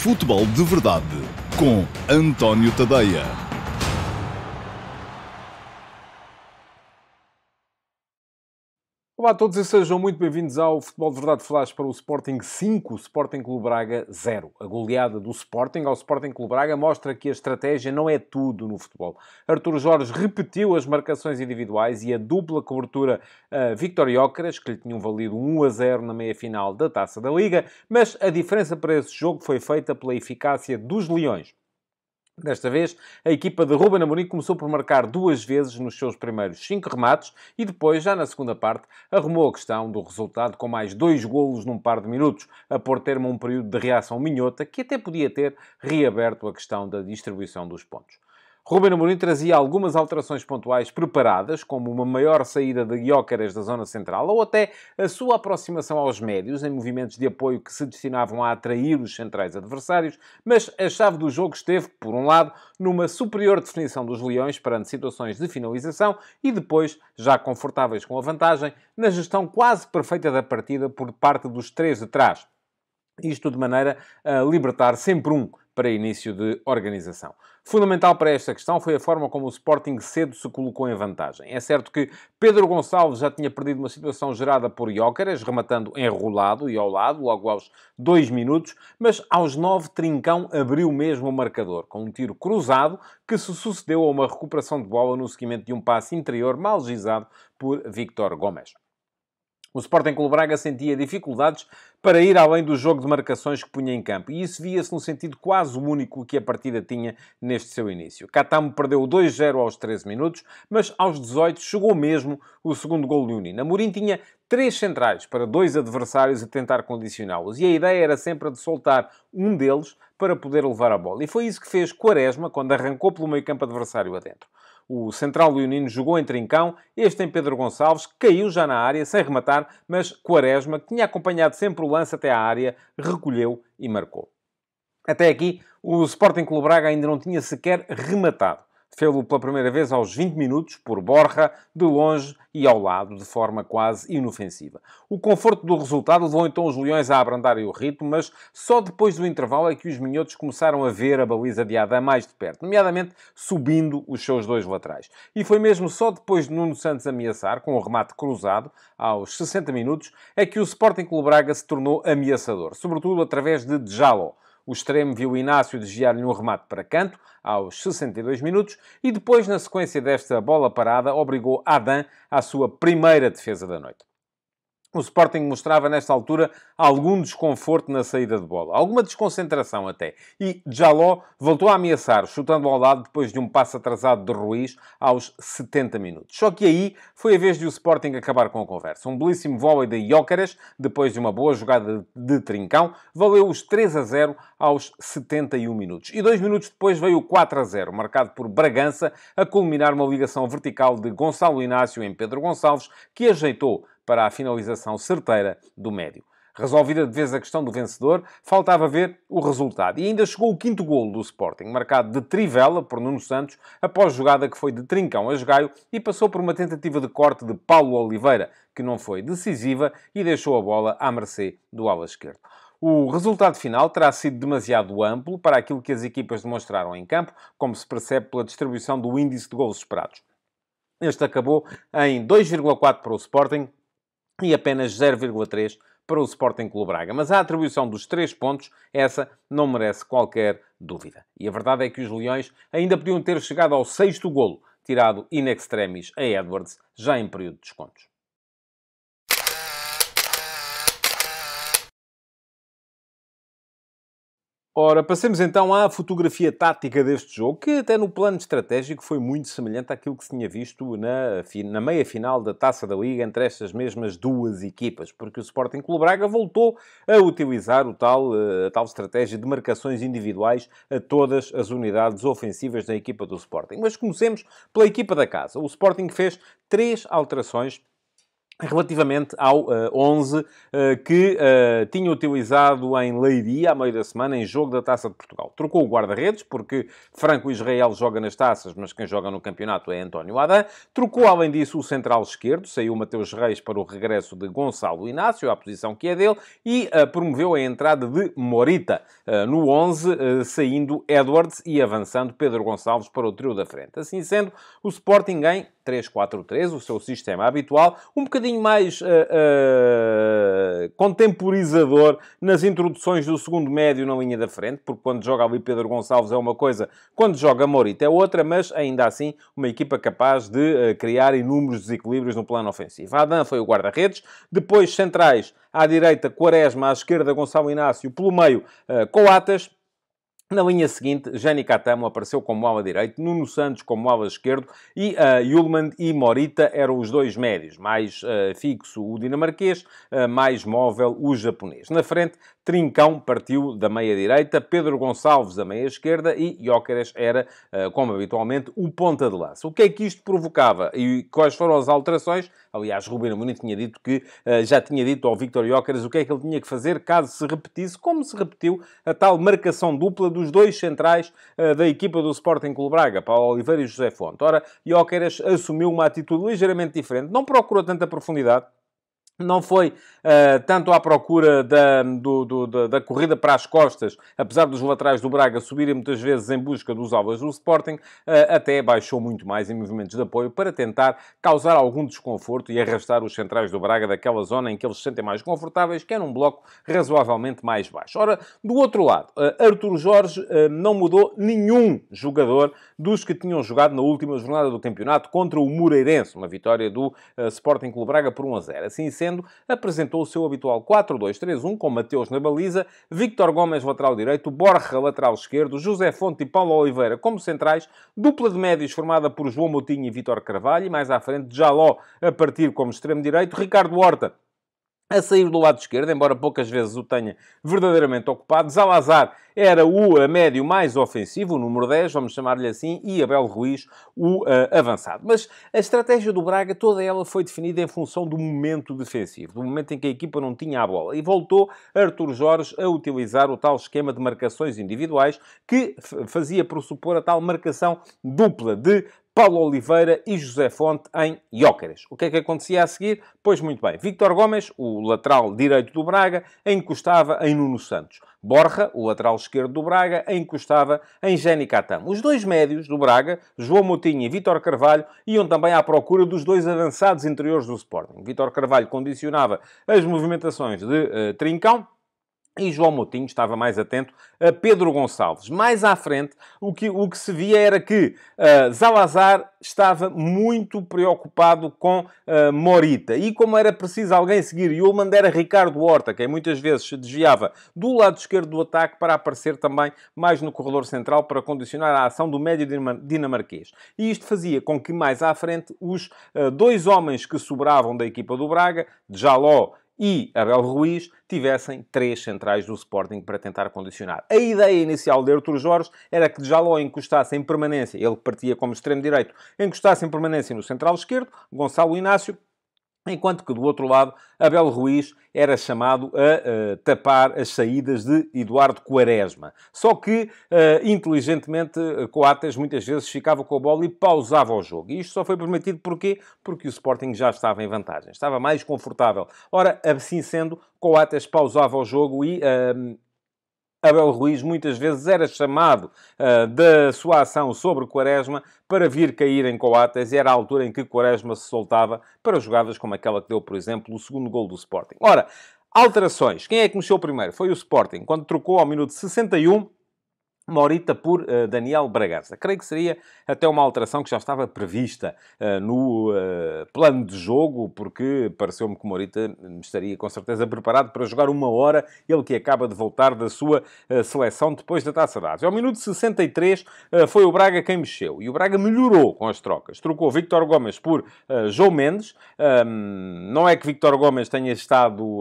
Futebol de Verdade com António Tadeia. Olá a todos e sejam muito bem-vindos ao Futebol de Verdade Flash para o Sporting 5, Sporting Clube Braga 0. A goleada do Sporting ao Sporting Clube Braga mostra que a estratégia não é tudo no futebol. Artur Jorge repetiu as marcações individuais e a dupla cobertura Víctor Gyökeres, que lhe tinham valido 1-0 na meia-final da Taça da Liga, mas a diferença para esse jogo foi feita pela eficácia dos Leões. Desta vez, a equipa de Ruben Amorim começou por marcar duas vezes nos seus primeiros 5 remates e depois, já na segunda parte, arrumou a questão do resultado com mais 2 golos num par de minutos, a pôr termo a um período de reação minhota que até podia ter reaberto a questão da distribuição dos pontos. Ruben Amorim trazia algumas alterações pontuais preparadas, como uma maior saída de Gyökeres da zona central, ou até a sua aproximação aos médios, em movimentos de apoio que se destinavam a atrair os centrais adversários, mas a chave do jogo esteve, por um lado, numa superior definição dos Leões perante situações de finalização e depois, já confortáveis com a vantagem, na gestão quase perfeita da partida por parte dos 3 de trás. Isto de maneira a libertar sempre um para início de organização. Fundamental para esta questão foi a forma como o Sporting cedo se colocou em vantagem. É certo que Pedro Gonçalves já tinha perdido uma situação gerada por Gyökeres, rematando enrolado e ao lado, logo aos 2 minutos, mas aos 9 Trincão abriu mesmo o marcador, com um tiro cruzado que se sucedeu a uma recuperação de bola no seguimento de um passe interior mal gizado por Víctor Gomes. O Sporting Clube Braga sentia dificuldades para ir além do jogo de marcações que punha em campo. E isso via-se no sentido quase único que a partida tinha neste seu início. Catamo perdeu 2-0 aos 13 minutos, mas aos 18 chegou mesmo o segundo gol de Unina. Amorim tinha 3 centrais para 2 adversários a tentar condicioná-los. E a ideia era sempre a de soltar um deles para poder levar a bola. E foi isso que fez Quaresma quando arrancou pelo meio-campo adversário adentro. O central leonino jogou em Trincão, este em Pedro Gonçalves, caiu já na área, sem rematar, mas Quaresma, que tinha acompanhado sempre o lance até à área, recolheu e marcou. Até aqui, o Sporting Clube Braga ainda não tinha sequer rematado. Fê-lo pela primeira vez aos 20 minutos, por Borja, de longe e ao lado, de forma quase inofensiva. O conforto do resultado levou então os Leões a abrandarem o ritmo, mas só depois do intervalo é que os minhotos começaram a ver a baliza de Adam mais de perto, nomeadamente subindo os seus 2 laterais. E foi mesmo só depois de Nuno Santos ameaçar, com o remate cruzado, aos 60 minutos, é que o Sporting Clube Braga se tornou ameaçador, sobretudo através de Djaló. O extremo viu Inácio desviar-lhe um remate para canto, aos 62 minutos, e depois, na sequência desta bola parada, obrigou Adam à sua primeira defesa da noite. O Sporting mostrava, nesta altura, algum desconforto na saída de bola. Alguma desconcentração até. E Djaló voltou a ameaçar, chutando ao lado depois de um passo atrasado de Ruiz aos 70 minutos. Só que aí foi a vez de o Sporting acabar com a conversa. Um belíssimo vôlei de Gyökeres, depois de uma boa jogada de Trincão, valeu os 3-0 aos 71 minutos. E 2 minutos depois veio o 4-0, marcado por Bragança, a culminar uma ligação vertical de Gonçalo Inácio em Pedro Gonçalves, que ajeitou para a finalização certeira do médio. Resolvida de vez a questão do vencedor, faltava ver o resultado. E ainda chegou o 5º golo do Sporting, marcado de trivela por Nuno Santos, após jogada que foi de Trincão a esgaio e passou por uma tentativa de corte de Paulo Oliveira, que não foi decisiva e deixou a bola à mercê do ala esquerdo. O resultado final terá sido demasiado amplo para aquilo que as equipas demonstraram em campo, como se percebe pela distribuição do índice de golos esperados. Este acabou em 2,4 para o Sporting e apenas 0,3 para o Sporting Clube Braga. Mas a atribuição dos 3 pontos, essa não merece qualquer dúvida. E a verdade é que os Leões ainda podiam ter chegado ao 6º golo, tirado in extremis a Edwards, já em período de descontos. Ora, passemos então à fotografia tática deste jogo, que até no plano estratégico foi muito semelhante àquilo que se tinha visto na meia-final da Taça da Liga entre estas mesmas duas equipas, porque o Sporting Clube Braga voltou a utilizar a tal estratégia de marcações individuais a todas as unidades ofensivas da equipa do Sporting. Mas comecemos pela equipa da casa. O Sporting fez 3 alterações relativamente ao 11 que tinha utilizado em Leiria, à meio da semana, em jogo da Taça de Portugal. Trocou o guarda-redes, porque Franco Israel joga nas taças, mas quem joga no campeonato é António Adam. Trocou, além disso, o central esquerdo, saiu Mateus Reis para o regresso de Gonçalo Inácio, à posição que é dele, e promoveu a entrada de Morita no 11, saindo Edwards e avançando Pedro Gonçalves para o trio da frente. Assim sendo, o Sporting em 3-4-3, o seu sistema habitual, um bocadinho mais contemporizador nas introduções do segundo médio na linha da frente, porque quando joga ali Pedro Gonçalves é uma coisa, quando joga Morita é outra, mas ainda assim uma equipa capaz de criar inúmeros desequilíbrios no plano ofensivo. Adam foi o guarda-redes, depois centrais à direita Quaresma, à esquerda Gonçalo Inácio, pelo meio Coates. Na linha seguinte, Jani Catamo apareceu como ala direito, Nuno Santos como ala esquerdo e Yulman e Morita eram os dois médios. Mais fixo o dinamarquês, mais móvel o japonês. Na frente, Trincão partiu da meia-direita, Pedro Gonçalves da meia-esquerda e Gyökeres era, como habitualmente, o ponta de lança. O que é que isto provocava? E quais foram as alterações? Aliás, Ruben Amorim tinha dito que já tinha dito ao Víctor Gyökeres o que é que ele tinha que fazer caso se repetisse, como se repetiu a tal marcação dupla dos dois centrais da equipa do Sporting Clube Braga, Paulo Oliveira e José Fonte. Ora, Gyökeres assumiu uma atitude ligeiramente diferente, não procurou tanta profundidade, não foi tanto à procura da corrida para as costas, apesar dos laterais do Braga subirem muitas vezes em busca dos alvos do Sporting, até baixou muito mais em movimentos de apoio para tentar causar algum desconforto e arrastar os centrais do Braga daquela zona em que eles se sentem mais confortáveis, que é num bloco razoavelmente mais baixo. Ora, do outro lado, Artur Jorge não mudou nenhum jogador dos que tinham jogado na última jornada do campeonato contra o Moreirense, uma vitória do Sporting Clube Braga por 1-0. Assim sendo, apresentou o seu habitual 4-2-3-1, com Mateus na baliza, Víctor Gomes lateral direito, Borja lateral esquerdo, José Fonte e Paulo Oliveira como centrais, dupla de médios formada por João Moutinho e Vítor Carvalho, e mais à frente Jaló a partir como extremo direito, Ricardo Horta a sair do lado esquerdo, embora poucas vezes o tenha verdadeiramente ocupado. Zalazar era o médio mais ofensivo, o número 10, vamos chamar-lhe assim, e Abel Ruiz o avançado. Mas a estratégia do Braga, toda ela foi definida em função do momento defensivo, do momento em que a equipa não tinha a bola. E voltou Artur Jorge a utilizar o tal esquema de marcações individuais que fazia pressupor a tal marcação dupla de Paulo Oliveira e José Fonte em Gyökeres. O que é que acontecia a seguir? Pois muito bem. Víctor Gomes, o lateral direito do Braga, encostava em Nuno Santos. Borja, o lateral esquerdo do Braga, encostava em Jani Catamo. Os dois médios do Braga, João Moutinho e Vítor Carvalho, iam também à procura dos dois avançados interiores do Sporting. Vítor Carvalho condicionava as movimentações de Trincão, e João Moutinho estava mais atento a Pedro Gonçalves. Mais à frente, o que se via era que Zalazar estava muito preocupado com Morita. E como era preciso alguém seguir Yulman, era Ricardo Horta, quem muitas vezes se desviava do lado esquerdo do ataque para aparecer também mais no corredor central para condicionar a ação do médio dinamarquês. E isto fazia com que mais à frente os dois homens que sobravam da equipa do Braga, Jaló e Abel Ruiz, tivessem três centrais do Sporting para tentar condicionar. A ideia inicial de Artur Jorge era que Jaló encostasse em permanência, ele partia como extremo-direito, encostasse em permanência no central esquerdo, Gonçalo Inácio, enquanto que do outro lado, Abel Ruiz era chamado a tapar as saídas de Eduardo Quaresma. Só que, inteligentemente, Coates muitas vezes ficava com a bola e pausava o jogo. E isto só foi permitido porquê? Porque o Sporting já estava em vantagem. Estava mais confortável. Ora, assim sendo, Coates pausava o jogo e Abel Ruiz muitas vezes era chamado da sua ação sobre Quaresma para vir cair em Coates, e era a altura em que Quaresma se soltava para jogadas como aquela que deu, por exemplo, o segundo gol do Sporting. Ora, alterações. Quem é que mexeu primeiro? Foi o Sporting, quando trocou ao minuto 61 Morita por Daniel Bragança. Creio que seria até uma alteração que já estava prevista no plano de jogo, porque pareceu-me que Morita estaria com certeza preparado para jogar uma hora, ele que acaba de voltar da sua seleção depois da Taça da Ásia. Ao minuto 63 foi o Braga quem mexeu, e o Braga melhorou com as trocas. Trocou Víctor Gomes por João Mendes. Não é que Víctor Gomes tenha estado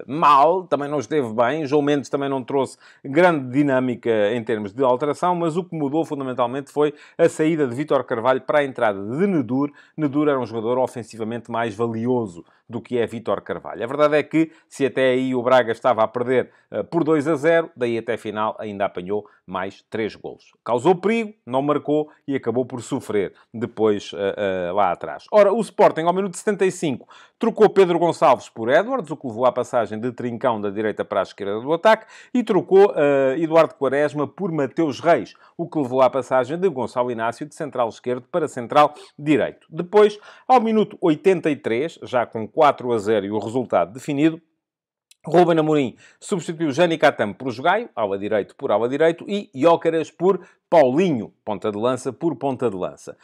mal, também não esteve bem. João Mendes também não trouxe grande dinâmica em termos de alteração, mas o que mudou fundamentalmente foi a saída de Vítor Carvalho para a entrada de Nedur. Nedur era um jogador ofensivamente mais valioso do que é Vítor Carvalho. A verdade é que, se até aí o Braga estava a perder por 2-0, daí até a final ainda apanhou mais 3 golos. Causou perigo, não marcou e acabou por sofrer depois lá atrás. Ora, o Sporting, ao minuto 75, trocou Pedro Gonçalves por Edwards, o que levou à passagem de Trincão da direita para a esquerda do ataque, e trocou Eduardo Quaresma por Mateus Reis, o que levou à passagem de Gonçalo Inácio de central esquerdo para central direito. Depois, ao minuto 83, já com 4-0 e o resultado definido, Ruben Amorim substituiu Jani Catam por Jogaio, ala direito por ala direito, e Gyökeres por Paulinho, ponta de lança por ponta de lança.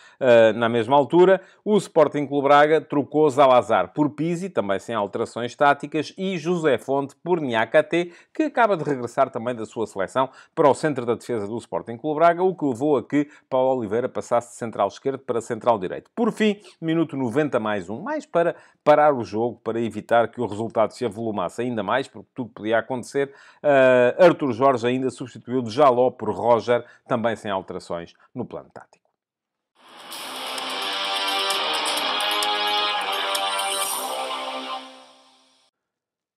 Na mesma altura, o Sporting Clube Braga trocou Zalazar por Pizzi, também sem alterações táticas, e José Fonte por Niakate, que acaba de regressar também da sua seleção para o centro da defesa do Sporting Clube Braga, o que levou a que Paulo Oliveira passasse de central esquerdo para central direito. Por fim, minuto 90 mais um, mais para parar o jogo, para evitar que o resultado se avolumasse ainda mais, porque tudo podia acontecer. Arthur Jorge ainda substituiu de Jaló por Roger, também sem alterações no plano tático.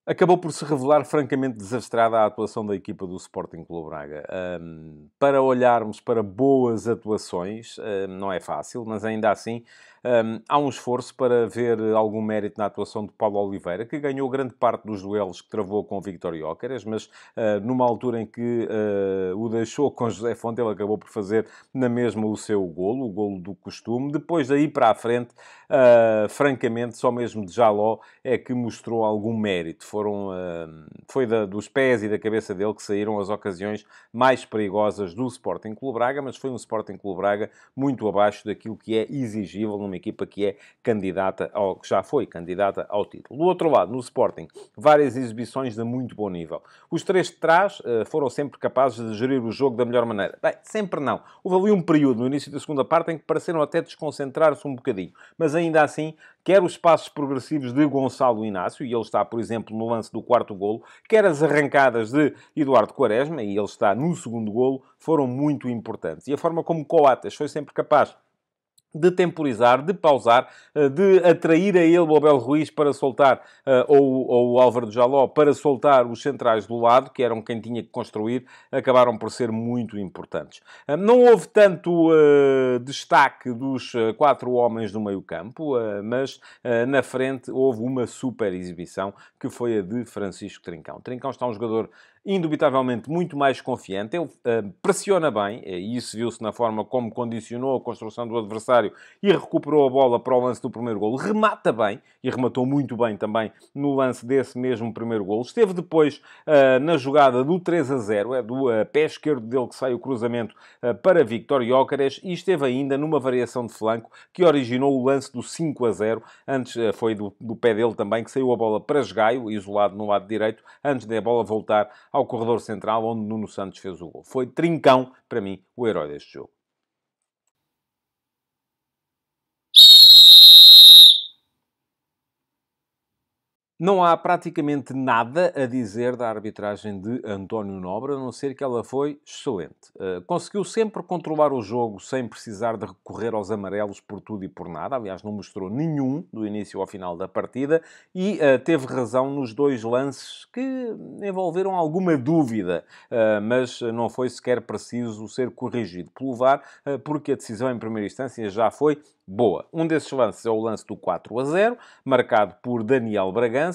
Acabou por se revelar francamente desastrada a atuação da equipa do Sporting Clube Braga. Para olharmos para boas atuações, não é fácil, mas ainda assim há um esforço para ver algum mérito na atuação de Paulo Oliveira, que ganhou grande parte dos duelos que travou com o Vítor Gyökeres, mas numa altura em que o deixou com José Fonte, ele acabou por fazer na mesma o seu golo, o golo do costume. Depois daí para a frente, francamente, só mesmo de Jaló é que mostrou algum mérito. Foi dos pés e da cabeça dele que saíram as ocasiões mais perigosas do Sporting Clube Braga, mas foi um Sporting Clube Braga muito abaixo daquilo que é exigível numa equipa que é candidata, que já foi candidata ao título. Do outro lado, no Sporting, várias exibições de muito bom nível. Os três de trás foram sempre capazes de gerir o jogo da melhor maneira. Bem, sempre não. Houve ali um período no início da segunda parte em que pareceram até desconcentrar-se um bocadinho, mas ainda assim, quer os passos progressivos de Gonçalo Inácio, e ele está, por exemplo, no lance do quarto golo, quer as arrancadas de Eduardo Quaresma, e ele está no segundo golo, foram muito importantes. E a forma como Coates foi sempre capaz de temporizar, de pausar, de atrair a ele o Abel Ruiz para soltar, ou o Álvaro de Jaló para soltar os centrais do lado, que eram quem tinha que construir, acabaram por ser muito importantes. Não houve tanto destaque dos 4 homens do meio-campo, mas na frente houve uma super exibição, que foi a de Francisco Trincão. Trincão está um jogador indubitavelmente muito mais confiante, ele pressiona bem, e isso viu-se na forma como condicionou a construção do adversário e recuperou a bola para o lance do primeiro golo. Remata bem, e rematou muito bem também no lance desse mesmo primeiro golo. Esteve depois na jogada do 3-0, é do pé esquerdo dele que sai o cruzamento para Vítor Gyökeres, e esteve ainda numa variação de flanco que originou o lance do 5-0. Antes foi do pé dele também que saiu a bola para Jogaio, isolado no lado direito, antes da bola voltar ao corredor central, onde Nuno Santos fez o gol. Foi Trincão, para mim, o herói deste jogo. Não há praticamente nada a dizer da arbitragem de António Nobre, a não ser que ela foi excelente. Conseguiu sempre controlar o jogo sem precisar de recorrer aos amarelos por tudo e por nada. Aliás, não mostrou nenhum do início ao final da partida e teve razão nos 2 lances que envolveram alguma dúvida, mas não foi sequer preciso ser corrigido pelo VAR, porque a decisão em primeira instância já foi boa. Um desses lances é o lance do 4-0, marcado por Daniel Bragança.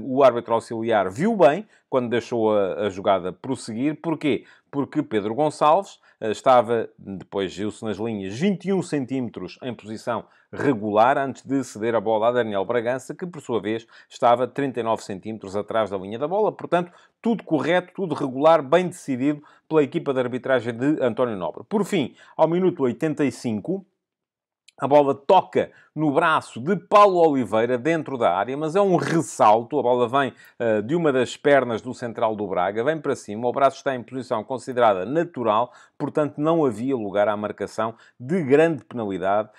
O árbitro auxiliar viu bem quando deixou a jogada prosseguir. Porquê? Porque Pedro Gonçalves estava, depois viu-se nas linhas, 21 centímetros em posição regular antes de ceder a bola a Daniel Bragança, que por sua vez estava 39 centímetros atrás da linha da bola. Portanto, tudo correto, tudo regular, bem decidido pela equipa de arbitragem de António Nobre. Por fim, ao minuto 85... a bola toca no braço de Paulo Oliveira, dentro da área, mas é um ressalto. A bola vem de uma das pernas do central do Braga, vem para cima, o braço está em posição considerada natural, portanto não havia lugar à marcação de grande penalidade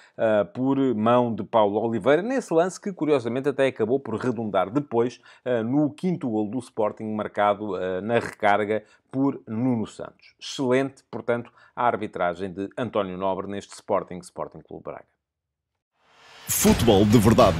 por mão de Paulo Oliveira, nesse lance que, curiosamente, até acabou por redundar depois no quinto golo do Sporting, marcado na recarga por Nuno Santos. Excelente, portanto, a arbitragem de António Nobre neste Sporting Clube Braga. Futebol de Verdade